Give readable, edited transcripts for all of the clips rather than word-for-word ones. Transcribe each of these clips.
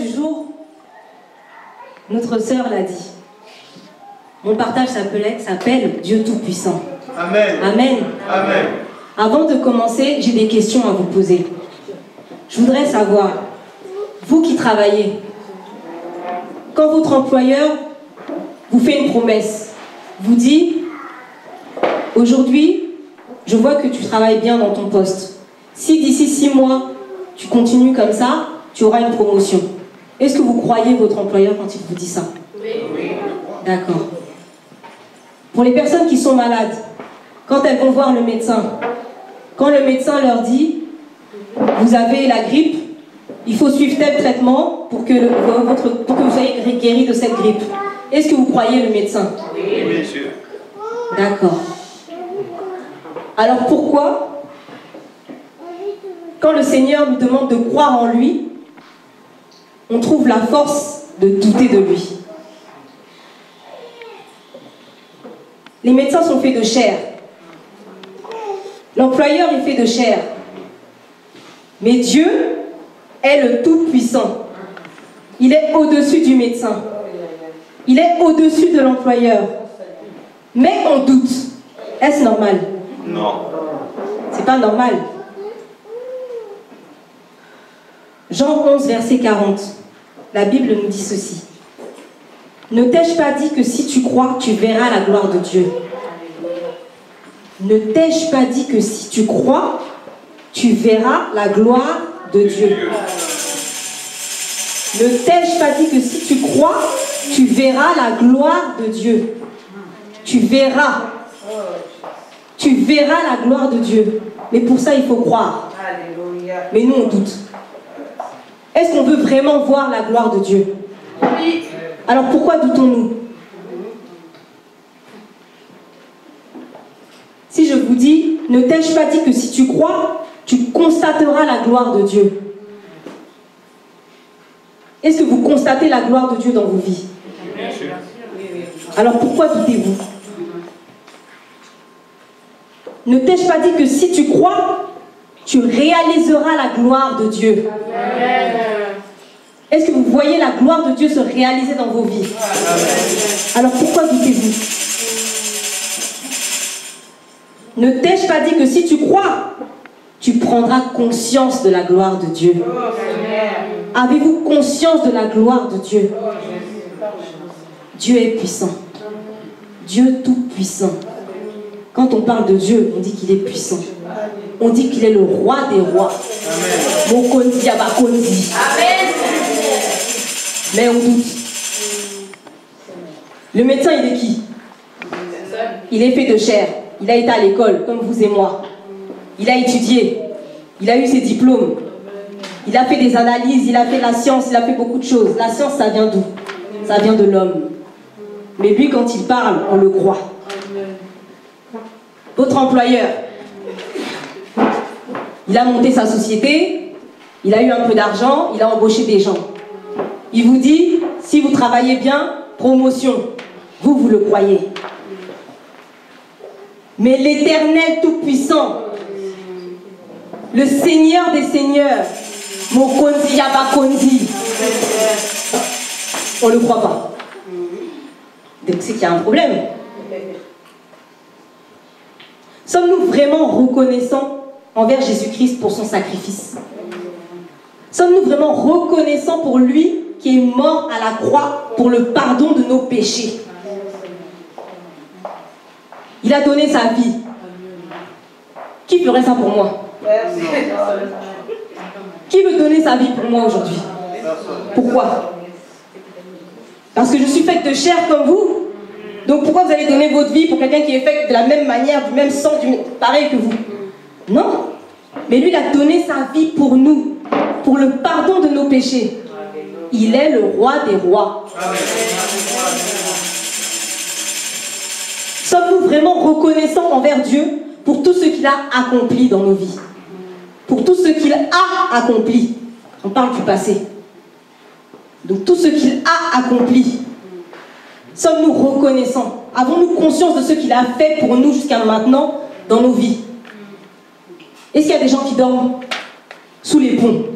du jour, notre sœur l'a dit. Mon partage s'appelle Dieu Tout-Puissant. Amen. Amen. Amen. Avant de commencer, j'ai des questions à vous poser. Je voudrais savoir, vous qui travaillez, quand votre employeur vous fait une promesse, vous dit, aujourd'hui, je vois que tu travailles bien dans ton poste. Si d'ici 6 mois, tu continues comme ça, tu auras une promotion. Est-ce que vous croyez votre employeur quand il vous dit ça? Oui. D'accord. Pour les personnes qui sont malades, quand elles vont voir le médecin, quand le médecin leur dit « Vous avez la grippe, il faut suivre tel traitement pour que vous soyez guéri de cette grippe. » Est-ce que vous croyez le médecin? Oui, bien sûr. D'accord. Alors pourquoi, quand le Seigneur nous demande de croire en lui, on trouve la force de douter de lui? Les médecins sont faits de chair. L'employeur est fait de chair. Mais Dieu est le Tout-Puissant. Il est au-dessus du médecin. Il est au-dessus de l'employeur. Mais on doute. Est-ce normal? Non. C'est pas normal. Jean 11, verset 40. La Bible nous dit ceci. Ne t'ai-je pas dit que si tu crois, tu verras la gloire de Dieu? Ne t'ai-je pas dit que si tu crois, tu verras la gloire de Dieu? Ne t'ai-je pas dit que si tu crois, tu verras la gloire de Dieu? Tu verras. Tu verras la gloire de Dieu. Mais pour ça, il faut croire. Mais nous, on doute. Est-ce qu'on veut vraiment voir la gloire de Dieu? Oui. Alors pourquoi doutons-nous? Si je vous dis, ne t'ai-je pas dit que si tu crois, tu constateras la gloire de Dieu? Est-ce que vous constatez la gloire de Dieu dans vos vies? Bien sûr. Alors pourquoi doutez-vous? Ne t'ai-je pas dit que si tu crois, tu réaliseras la gloire de Dieu? Amen. Est-ce que vous voyez la gloire de Dieu se réaliser dans vos vies? Alors pourquoi doutez-vous? Ne t'ai-je pas dit que si tu crois, tu prendras conscience de la gloire de Dieu? Avez-vous conscience de la gloire de Dieu? Dieu est puissant. Dieu tout-puissant. Quand on parle de Dieu, on dit qu'il est puissant. On dit qu'il est le roi des rois. Mokondi Abakondi. Amen. Mais on doute. Le médecin, il est qui? Il est fait de chair. Il a été à l'école, comme vous et moi. Il a étudié. Il a eu ses diplômes. Il a fait des analyses, il a fait la science, il a fait beaucoup de choses. La science, ça vient d'où? Ça vient de l'homme. Mais lui, quand il parle, on le croit. Votre employeur, il a monté sa société, il a eu un peu d'argent, il a embauché des gens. Il vous dit, si vous travaillez bien, promotion. Vous, vous le croyez. Mais l'Éternel Tout-Puissant, le Seigneur des Seigneurs, Mokondi Yabakondi, on ne le croit pas. Donc c'est qu'il y a un problème. Sommes-nous vraiment reconnaissants envers Jésus-Christ pour son sacrifice? Sommes-nous vraiment reconnaissants pour lui qui est mort à la croix pour le pardon de nos péchés? Il a donné sa vie. Qui ferait ça pour moi? Qui veut donner sa vie pour moi aujourd'hui? Pourquoi? Parce que je suis faite de chair comme vous. Donc pourquoi vous allez donner votre vie pour quelqu'un qui est fait de la même manière, du même sang, pareil que vous? Non. Mais lui, il a donné sa vie pour nous, pour le pardon de nos péchés. Il est le roi des rois. Sommes-nous vraiment reconnaissants envers Dieu pour tout ce qu'il a accompli dans nos vies? Pour tout ce qu'il a accompli. On parle du passé. Donc tout ce qu'il a accompli. Sommes-nous reconnaissants? Avons-nous conscience de ce qu'il a fait pour nous jusqu'à maintenant dans nos vies? Est-ce qu'il y a des gens qui dorment sous les ponts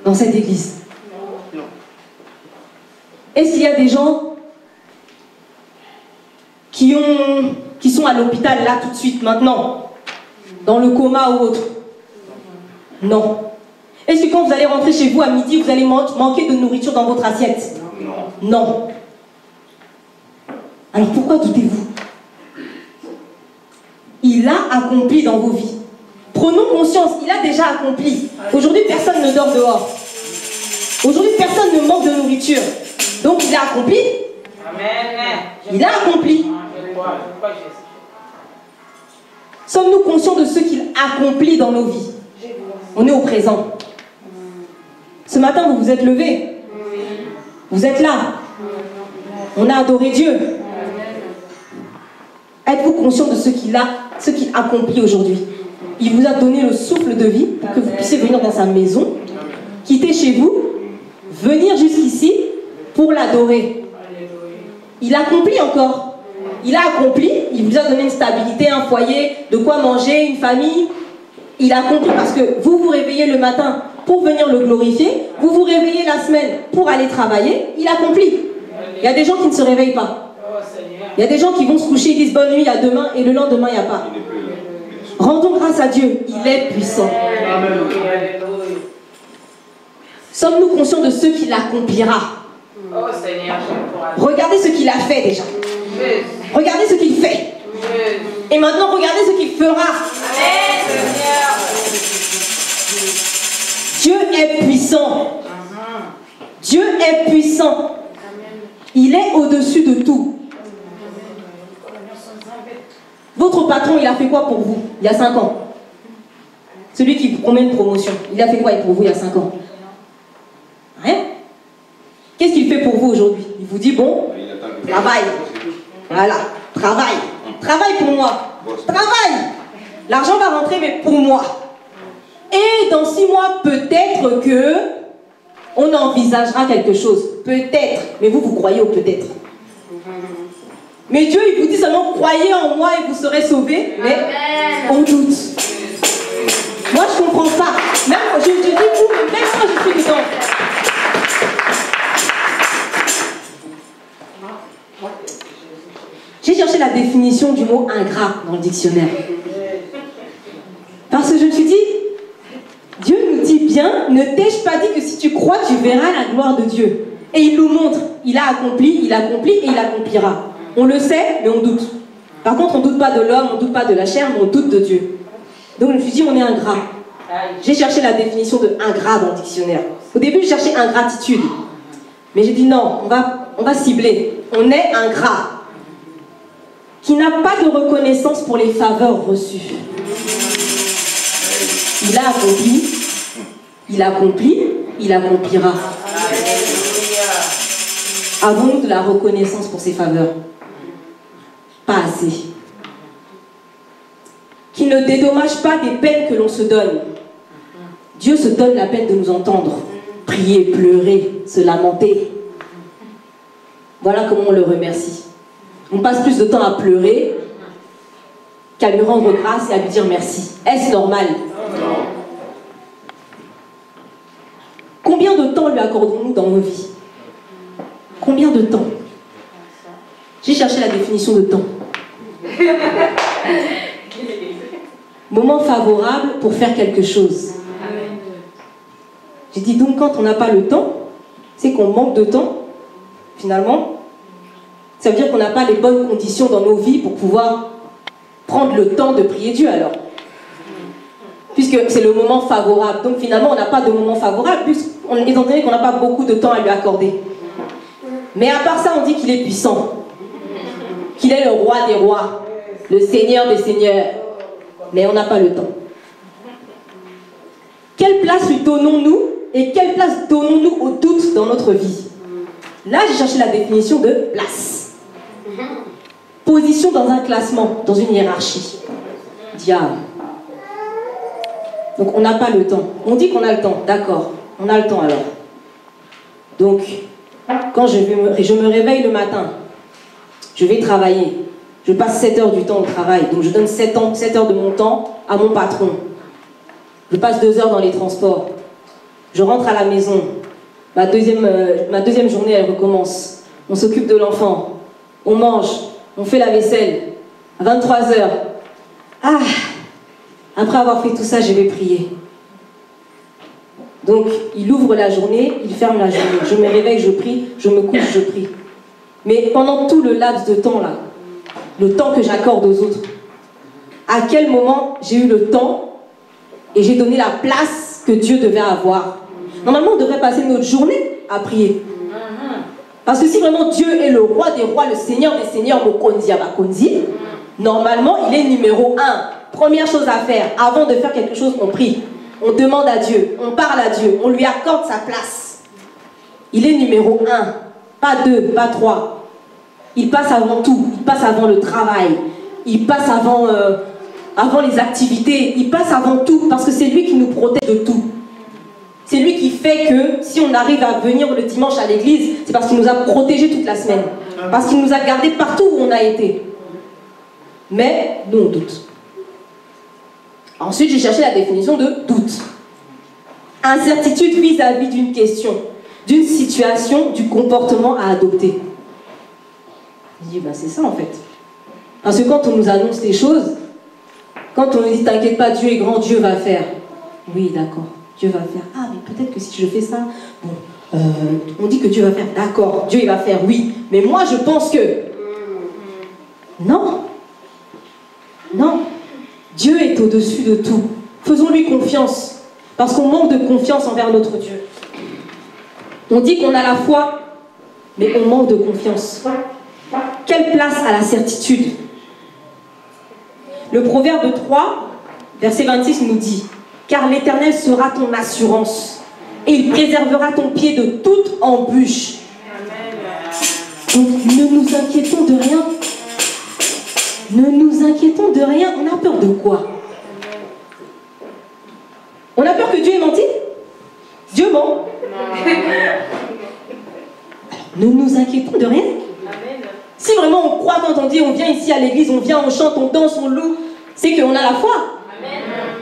dans cette église? Est-ce qu'il y a des gens qui sont à l'hôpital là tout de suite, maintenant, dans le coma ou autre? Non. Est-ce que quand vous allez rentrer chez vous à midi, vous allez manquer de nourriture dans votre assiette? Non. Non. Alors pourquoi doutez-vous? Il a accompli dans vos vies. Prenons conscience, il a déjà accompli. Aujourd'hui, personne ne dort dehors. Aujourd'hui, personne ne manque de nourriture. Donc, il a accompli. Il a accompli. Sommes-nous conscients de ce qu'il accomplit dans nos vies? On est au présent. Ce matin, vous vous êtes levés. Vous êtes là. On a adoré Dieu. Êtes-vous conscient de ce qu'il accomplit aujourd'hui? Il vous a donné le souffle de vie pour que vous puissiez venir dans sa maison, quitter chez vous, venir jusqu'ici pour l'adorer. Il accomplit encore. Il a accompli, il vous a donné une stabilité, un foyer, de quoi manger, une famille. Il accomplit parce que vous vous réveillez le matin pour venir le glorifier, vous vous réveillez la semaine pour aller travailler, il accomplit. Il y a des gens qui ne se réveillent pas. Il y a des gens qui vont se coucher, ils disent bonne nuit, à demain, et le lendemain, il n'y a pas. Rendons grâce à Dieu, il est puissant. Sommes-nous conscients de ce qu'il accomplira? Regardez ce qu'il a fait déjà. Regardez ce qu'il fait. Et maintenant, regardez ce qu'il fera. Dieu est puissant. Dieu est puissant. Il est au-dessus de tout. Votre patron, il a fait quoi pour vous il y a 5 ans? Celui qui vous promet une promotion, il a fait quoi pour vous il y a 5 ans? Rien. Qu'est-ce qu'il fait pour vous aujourd'hui? Il vous dit, bon, travaille. Voilà, travaille. Travaille pour moi. Travaille. L'argent va rentrer, mais pour moi. Et dans 6 mois, peut-être que on envisagera quelque chose. Peut-être. Mais vous, vous croyez au peut-être. Mais Dieu, il vous dit seulement, croyez en moi et vous serez sauvés. Mais on doute. Moi, je ne comprends pas. Même, je dis vous, mais même moi, je suis dedans. J'ai cherché la définition du mot ingrat dans le dictionnaire. Parce que je me suis dit, Dieu nous dit bien, ne t'ai-je pas dit que si tu crois, tu verras la gloire de Dieu? Et il nous montre, il a accompli et il accomplira. On le sait, mais on doute. Par contre, on ne doute pas de l'homme, on ne doute pas de la chair, mais on doute de Dieu. Donc je me suis dit, on est ingrat. J'ai cherché la définition de ingrat dans le dictionnaire. Au début, je cherchais ingratitude. Mais j'ai dit non, on va cibler. On est ingrat. Qui n'a pas de reconnaissance pour les faveurs reçues. Il a accompli, il accomplit, il accomplira. Avons-nous de la reconnaissance pour ses faveurs? Pas assez. Qui ne dédommage pas des peines que l'on se donne. Dieu se donne la peine de nous entendre. Prier, pleurer, se lamenter. Voilà comment on le remercie. On passe plus de temps à pleurer qu'à lui rendre grâce et à lui dire merci. Est-ce normal? Combien de temps lui accordons-nous dans nos vies? Combien de temps? J'ai cherché la définition de temps. Moment favorable pour faire quelque chose. J'ai dit donc quand on n'a pas le temps, c'est qu'on manque de temps, finalement. Ça veut dire qu'on n'a pas les bonnes conditions dans nos vies pour pouvoir prendre le temps de prier Dieu alors. Puisque c'est le moment favorable. Donc finalement, on n'a pas de moment favorable, étant donné qu'on n'a pas beaucoup de temps à lui accorder. Mais à part ça, on dit qu'il est puissant. Qu'il est le roi des rois, le seigneur des seigneurs. Mais on n'a pas le temps. Quelle place lui donnons-nous et quelle place donnons-nous au doute dans notre vie? Là, j'ai cherché la définition de place. Position dans un classement, dans une hiérarchie. Diable. Donc on n'a pas le temps. On dit qu'on a le temps, d'accord. On a le temps alors. Donc, quand je me réveille le matin, je vais travailler. Je passe 7 heures du temps au travail. Donc je donne 7 heures de mon temps à mon patron. Je passe 2 heures dans les transports. Je rentre à la maison. ma deuxième journée, elle recommence. On s'occupe de l'enfant, on mange, on fait la vaisselle. À 23h, après avoir fait tout ça, je vais prier. Donc, il ouvre la journée, il ferme la journée. Je me réveille, je prie, je me couche, je prie. Mais pendant tout le laps de temps là, le temps que j'accorde aux autres, à quel moment j'ai eu le temps et j'ai donné la place que Dieu devait avoir? Normalement, on devrait passer notre journée à prier. Parce que si vraiment Dieu est le roi des rois, le Seigneur des seigneurs, Mokonzi Abakonzi, normalement, il est numéro 1. Première chose à faire, avant de faire quelque chose, on prie. On demande à Dieu, on parle à Dieu, on lui accorde sa place. Il est numéro 1, pas 2, pas 3. Il passe avant tout, il passe avant le travail, il passe avant les activités, il passe avant tout, parce que c'est lui qui nous protège de tout. C'est lui qui fait que si on arrive à venir le dimanche à l'église, c'est parce qu'il nous a protégés toute la semaine. Parce qu'il nous a gardés partout où on a été. Mais nous, on doute. Ensuite, j'ai cherché la définition de doute. Incertitude vis-à-vis d'une question, d'une situation, du comportement à adopter. Je dis, c'est ça en fait. Parce que quand on nous annonce des choses, quand on nous dit, t'inquiète pas, Dieu est grand, Dieu va faire. Oui, d'accord, Dieu va faire. Ah, mais peut-être que si je fais ça, on dit que Dieu va faire. D'accord, Dieu il va faire, oui. Mais moi, je pense que... Non. Non. Dieu est au-dessus de tout. Faisons-lui confiance, parce qu'on manque de confiance envers notre Dieu. On dit qu'on a la foi, mais on manque de confiance. Quelle place à la certitude? Le Proverbe 3, verset 26 nous dit: car l'Éternel sera ton assurance, et il préservera ton pied de toute embûche. Donc ne nous inquiétons de rien. Ne nous inquiétons de rien. On a peur de quoi? On a peur que Dieu ait menti? Dieu ment. Ne nous inquiétons de rien. Si vraiment on croit quand on dit on vient ici à l'église, on vient, on chante, on danse, on loue, c'est qu'on a la foi.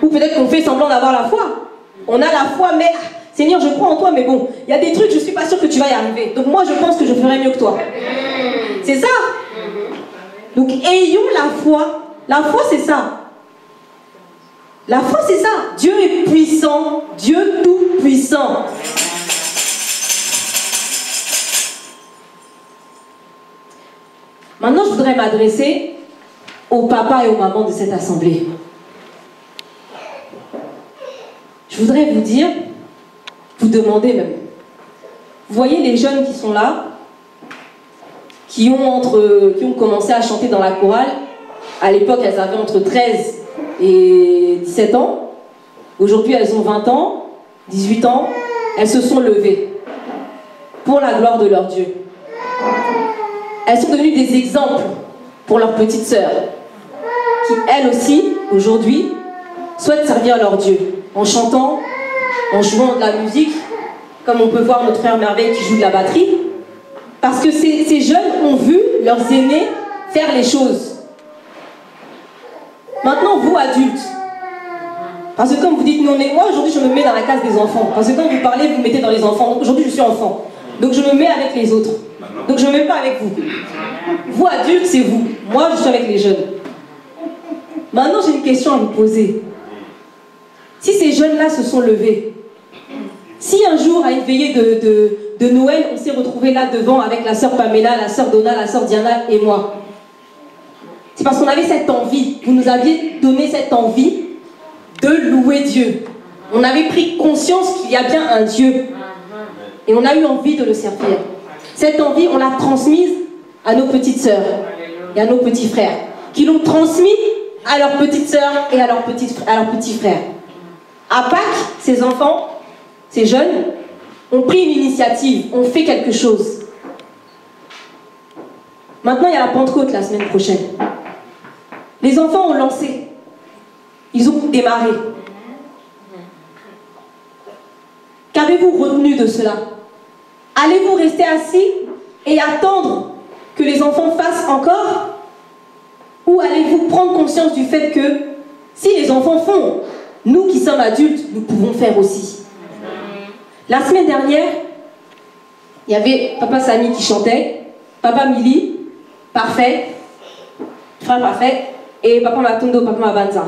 Ou peut-être qu'on fait semblant d'avoir la foi. On a la foi, mais Seigneur, je crois en toi, mais bon, il y a des trucs, je ne suis pas sûre que tu vas y arriver. Donc moi, je pense que je ferai mieux que toi. C'est ça. Donc ayons la foi. La foi, c'est ça. La foi, c'est ça. Dieu est puissant. Dieu tout puissant. Maintenant, je voudrais m'adresser aux papas et aux mamans de cette assemblée. Je voudrais vous dire, vous demander même. Vous voyez les jeunes qui sont là, qui ont commencé à chanter dans la chorale. À l'époque, elles avaient entre 13 et 17 ans. Aujourd'hui, elles ont 20 ans, 18 ans. Elles se sont levées pour la gloire de leur Dieu. Elles sont devenues des exemples pour leurs petites sœurs, qui, elles aussi, aujourd'hui, souhaitent servir leur Dieu en chantant, en jouant de la musique, comme on peut voir notre frère Merveille qui joue de la batterie. Parce que ces jeunes ont vu leurs aînés faire les choses. Maintenant, vous, adultes, parce que comme vous dites, moi aujourd'hui je me mets dans la case des enfants. Parce que quand vous parlez, vous me mettez dans les enfants. Donc aujourd'hui je suis enfant. Donc je me mets avec les autres. Donc je ne me mets pas avec vous. Vous, adultes, c'est vous. Moi, je suis avec les jeunes. Maintenant, j'ai une question à vous poser. Si ces jeunes-là se sont levés, si un jour, à une veillée de Noël, on s'est retrouvés là devant avec la sœur Pamela, la sœur Donna, la sœur Diana et moi, c'est parce qu'on avait cette envie. Vous nous aviez donné cette envie de louer Dieu. On avait pris conscience qu'il y a bien un Dieu. Et on a eu envie de le servir. Cette envie, on l'a transmise à nos petites sœurs et à nos petits frères, qui l'ont transmis à leurs petites sœurs et à leurs petits frères. À Pâques, ces enfants, ces jeunes, ont pris une initiative, ont fait quelque chose. Maintenant, il y a la Pentecôte la semaine prochaine. Les enfants ont lancé. Ils ont démarré. Qu'avez-vous retenu de cela? Allez-vous rester assis et attendre que les enfants fassent encore? Ou allez-vous prendre conscience du fait que si les enfants font, nous qui sommes adultes, nous pouvons faire aussi? La semaine dernière, Il y avait Papa Samy qui chantait, Papa Mili, parfait, frère parfait, et Papa Matondo, Papa Mabanza.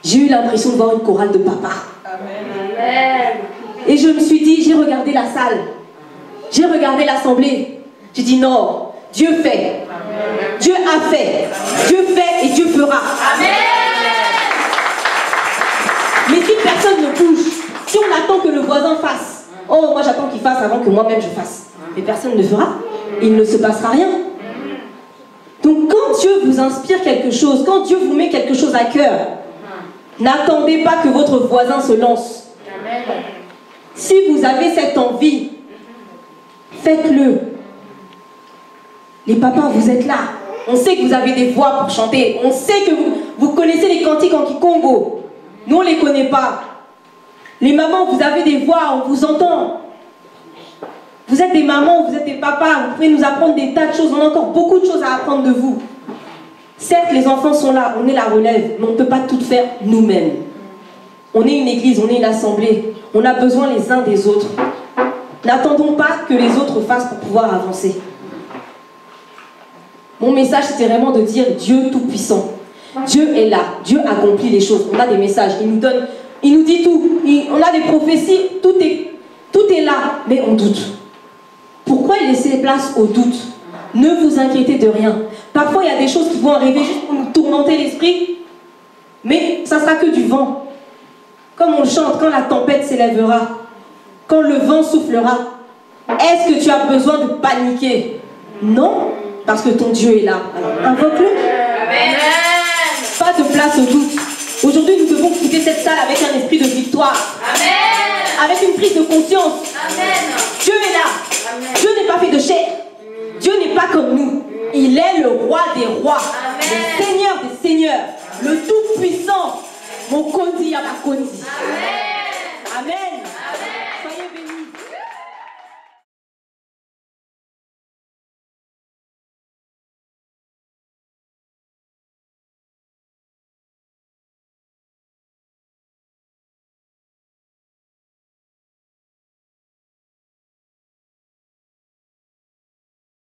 J'ai eu l'impression de voir une chorale de papa. Amen. Et je me suis dit, j'ai regardé la salle, j'ai regardé l'assemblée, j'ai dit non, Dieu fait, Amen. Dieu a fait, Dieu fait et Dieu fera. Amen. Mais si personne ne bouge, si on attend que le voisin fasse, oh moi j'attends qu'il fasse avant que moi-même je fasse, mais personne ne fera, il ne se passera rien. Donc quand Dieu vous inspire quelque chose, quand Dieu vous met quelque chose à cœur, n'attendez pas que votre voisin se lance. Si vous avez cette envie, faites-le. Les papas, vous êtes là. On sait que vous avez des voix pour chanter. On sait que vous connaissez les cantiques en Kikongo. Nous, on ne les connaît pas. Les mamans, vous avez des voix, on vous entend. Vous êtes des mamans, vous êtes des papas, vous pouvez nous apprendre des tas de choses. On a encore beaucoup de choses à apprendre de vous. Certes, les enfants sont là, on est la relève, mais on ne peut pas tout faire nous-mêmes. On est une église, on est une assemblée. On a besoin les uns des autres. N'attendons pas que les autres fassent pour pouvoir avancer. Mon message, c'était vraiment de dire Dieu Tout-Puissant. Dieu est là, Dieu accomplit les choses. On a des messages, il nous donne, il nous dit tout. On a des prophéties, tout est là, mais on doute. Pourquoi laisser place au doute? Ne vous inquiétez de rien. Parfois, il y a des choses qui vont arriver juste pour nous tourmenter l'esprit, mais ça sera que du vent. Comme on chante, quand la tempête s'élèvera, quand le vent soufflera, est-ce que tu as besoin de paniquer? Non, parce que ton Dieu est là. Alors, invoque-le. Amen. Pas de place au doute. Aujourd'hui, nous devons quitter cette salle avec un esprit de victoire. Amen. Avec une prise de conscience. Amen. Dieu est là. Amen. Dieu n'est pas fait de chair. Dieu n'est pas comme nous. Il est le roi des rois. Amen. Le Seigneur des seigneurs. Le Tout-Puissant. Mon Kondi Yamakondi. Amen. Amen.